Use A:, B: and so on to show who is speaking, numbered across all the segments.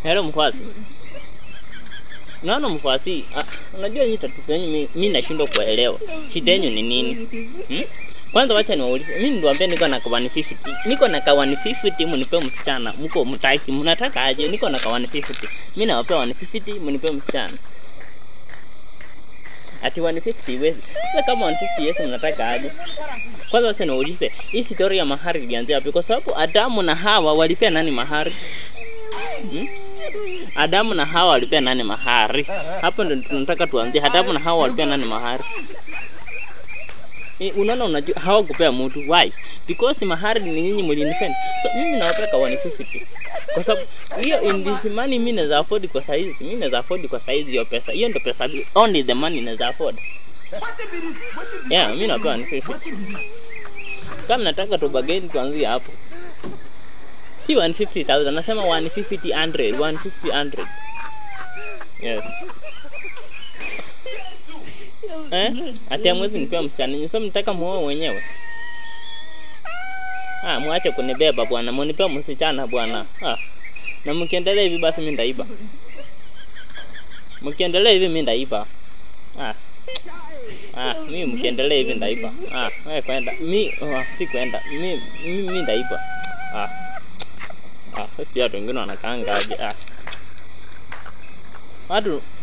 A: Hello mkwasi. Naona mkwasi, unajua hii tatizo yenu mimi nashindwa kuelewa. Shida yenu ni nini? Kwanza wacha niwaulize. Mimi niliwaambia niko na 150. Niko na 150 mnipe msichana. Mko mtaki, mnataka aje? Niko na 150. Mimi nawapea 150 mnipe msichana. Ati 150 wezi. Sasa kama 150 yes mnataka aje? Kwanza wacha niwaulize. Hii story ya mahari ilianzia wapi? Kwa sababu Adamu na Hawa walipea nani mahari? Adamu na Hawa walipea nani mahari? Hapo ndio tunataka tuanzie. Adamu na Hawa walipea nani mahari? Unaona unajua hawakupea mtu. Why? Because mahari ni nyinyi mlinifend. So mimi nawapeka 150. Kwa sababu hiyo in this money mimi naweza afford kwa size. Mimi naweza afford kwa size hiyo pesa. Hiyo ndio pesa only the money naweza afford. Yeah, mimi nawapea 150. Kama nataka tu bargain tuanzie hapo. Si 150,000, nasema 150. Yes. Ati amwezi nipea msichana. Nyinyi mtaka muoe wenyewe. Muache kunibeba bwana. Mnipea msichana bwana. Na mkiendelea hivi basi mimi ndaiba. Mkiendelea hivi mimi ndaiba. Mimi mkiendelea hivi ndaiba. Wewe kwenda. Mimi si kwenda. Mimi ndaiba. Sasa watu wengine wanakaanga aje.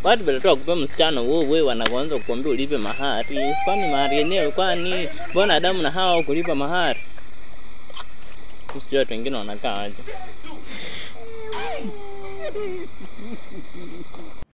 A: Watu beletoa kupewa msichana wewe wanaanza kukuambia ulipe mahari. Kwani mahari yenyewe kwani mbona Adamu na Hawa kulipa mahari? Sisi watu wengine wanakaa aje.